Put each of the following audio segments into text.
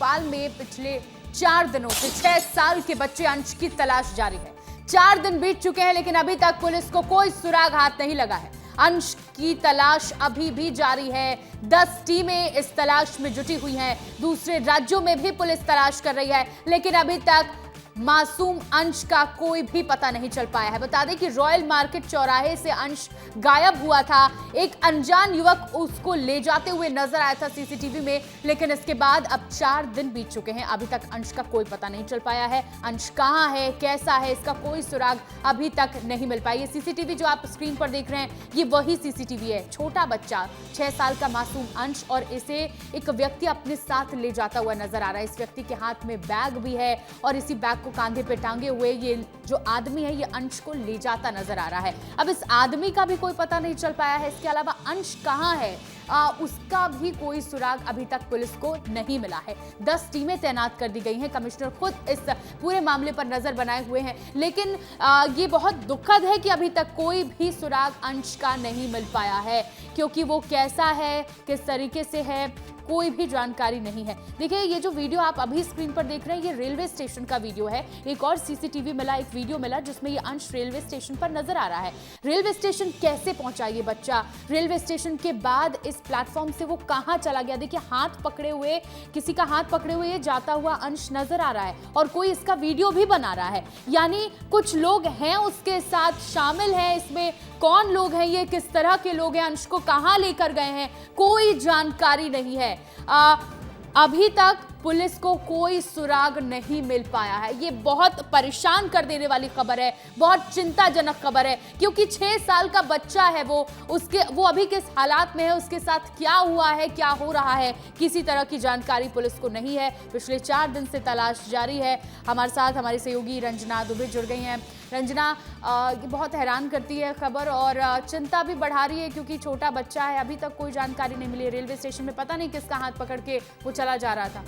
भोपाल में पिछले 4 दिनों से 6 साल के बच्चे अंश की तलाश जारी है। 4 दिन बीत चुके हैं लेकिन अभी तक पुलिस को कोई सुराग हाथ नहीं लगा है। अंश की तलाश अभी भी जारी है। 10 टीमें इस तलाश में जुटी हुई हैं। दूसरे राज्यों में भी पुलिस तलाश कर रही है लेकिन अभी तक मासूम अंश का कोई भी पता नहीं चल पाया है। बता दें कि रॉयल मार्केट चौराहे से अंश गायब हुआ था। एक अनजान युवक उसको ले जाते हुए नजर आया था सीसीटीवी में, लेकिन इसके बाद अब 4 दिन बीत चुके हैं, अभी तक अंश का कोई पता नहीं चल पाया है। अंश कहां है, कैसा है, इसका कोई सुराग अभी तक नहीं मिल पाई है। सीसीटीवी जो आप स्क्रीन पर देख रहे हैं ये वही सीसीटीवी है। छोटा बच्चा 6 साल का मासूम अंश, और इसे एक व्यक्ति अपने साथ ले जाता हुआ नजर आ रहा है। इस व्यक्ति के हाथ में बैग भी है और इसी बैग को कांधे पे टांगे हुए ये जो आदमी है ये अंश को ले जाता नजर आ रहा है। अब इस आदमी का भी कोई पता नहीं चल पाया है। इसके अलावा अंश कहां है उसका भी कोई सुराग अभी तक पुलिस को नहीं मिला है। 10 टीमें तैनात कर दी गई हैं। कमिश्नर खुद इस पूरे मामले पर नजर बनाए हुए हैं, लेकिन ये बहुत दुखद है कि अभी तक कोई भी सुराग अंश का नहीं मिल पाया है, क्योंकि वो कैसा है, किस तरीके से है, कोई भी जानकारी नहीं है। देखिए ये जो वीडियो आप अभी स्क्रीन पर देख रहे हैं ये रेलवे स्टेशन का वीडियो है। एक और सीसीटीवी मिला, एक वीडियो मिला जिसमें ये अंश रेलवे स्टेशन पर नजर आ रहा है। रेलवे स्टेशन कैसे पहुंचा ये बच्चा, रेलवे स्टेशन के बाद इस प्लेटफॉर्म से वो कहां चला गया। देखिए हाथ पकड़े हुए, किसी का हाथ पकड़े हुए जाता हुआ अंश नजर आ रहा है और कोई इसका वीडियो भी बना रहा है। यानी कुछ लोग हैं उसके साथ शामिल हैं इसमें। कौन लोग हैं ये, किस तरह के लोग हैं, अंश को कहां लेकर गए हैं, कोई जानकारी नहीं है। अभी तक पुलिस को कोई सुराग नहीं मिल पाया है। ये बहुत परेशान कर देने वाली खबर है, बहुत चिंताजनक खबर है, क्योंकि 6 साल का बच्चा है वो अभी किस हालात में है, उसके साथ क्या हुआ है, क्या हो रहा है, किसी तरह की जानकारी पुलिस को नहीं है। पिछले 4 दिन से तलाश जारी है। हमारे साथ हमारी सहयोगी रंजना दुबे जुड़ गई हैं। रंजना, ये बहुत हैरान करती है खबर और चिंता भी बढ़ा रही है, क्योंकि छोटा बच्चा है, अभी तक कोई जानकारी नहीं मिली। रेलवे स्टेशन में पता नहीं किसका हाथ पकड़ के वो चला जा रहा था।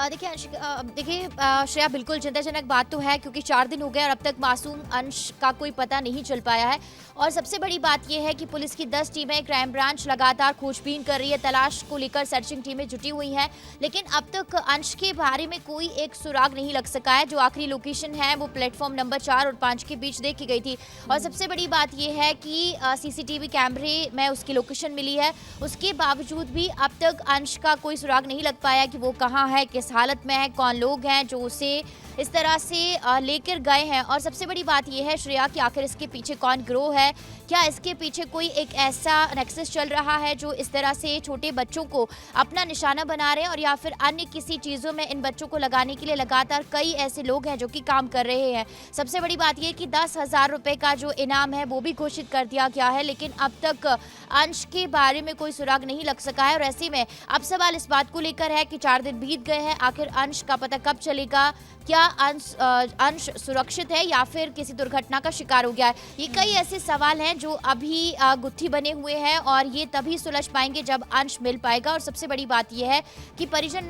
देखिए श्रेया, बिल्कुल चिंताजनक बात तो है, क्योंकि 4 दिन हो गए और अब तक मासूम अंश का कोई पता नहीं चल पाया है। और सबसे बड़ी बात यह है कि पुलिस की 10 टीमें, क्राइम ब्रांच लगातार खोजबीन कर रही है, तलाश को लेकर सर्चिंग टीमें जुटी हुई हैं, लेकिन अब तक अंश के बारे में कोई एक सुराग नहीं लग सका है। जो आखिरी लोकेशन है वो प्लेटफॉर्म नंबर 4 और 5 के बीच देखी गई थी। और सबसे बड़ी बात यह है कि सीसीटीवी कैमरे में उसकी लोकेशन मिली है, उसके बावजूद भी अब तक अंश का कोई सुराग नहीं लग पाया कि वो कहाँ है, किस हालत में है, कौन लोग हैं जो उसे इस तरह से लेकर गए हैं। और सबसे बड़ी बात यह है श्रेया कि आखिर इसके पीछे कौन गिरोह है, क्या इसके पीछे कोई एक ऐसा नेक्सस चल रहा है जो इस तरह से छोटे बच्चों को अपना निशाना बना रहे हैं, और या फिर अन्य किसी चीज़ों में इन बच्चों को लगाने के लिए लगातार कई ऐसे लोग हैं जो कि काम कर रहे हैं। सबसे बड़ी बात यह कि 10,000 रुपये का जो इनाम है वो भी घोषित कर दिया गया है, लेकिन अब तक अंश के बारे में कोई सुराग नहीं लग सका है। और ऐसे में अब सवाल इस बात को लेकर है कि 4 दिन बीत गए हैं, आखिर अंश का पता कब चलेगा, क्या अंश सुरक्षित है या फिर किसी दुर्घटना का शिकार हो गया है। ये कई ऐसे सवाल हैं जो अभी गुत्थी बने हुए हैं और ये तभी सुलझ पाएंगे जब अंश मिल पाएगा। और सबसे बड़ी बात यह है कि परिजन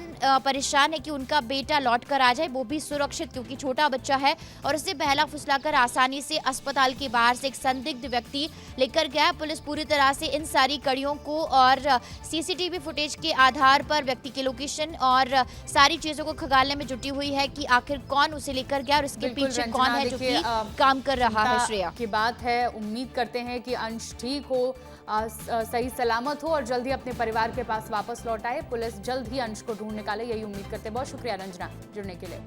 परेशान है कि उनका बेटा लौट कर आ जाए, वो भी सुरक्षित, क्योंकि छोटा बच्चा है और उसे बहला फुसलाकर आसानी से अस्पताल के बाहर से एक संदिग्ध व्यक्ति लेकर गया। पुलिस पूरी तरह से इन सारी कड़ियों को और सीसीटीवी फुटेज के आधार पर व्यक्ति की लोकेशन और सारी चीजों को खंगालने में जुटी हुई है कि आखिर कौन उसे लेकर गया और इसके पीछे कौन है जो कि काम कर रहा है। श्रेया की बात है, उम्मीद करते हैं कि अंश ठीक हो, सही सलामत हो और जल्द ही अपने परिवार के पास वापस लौट आए। पुलिस जल्द ही अंश को ढूंढ निकाले, यही उम्मीद करते हैं। बहुत शुक्रिया रंजना जुड़ने के लिए।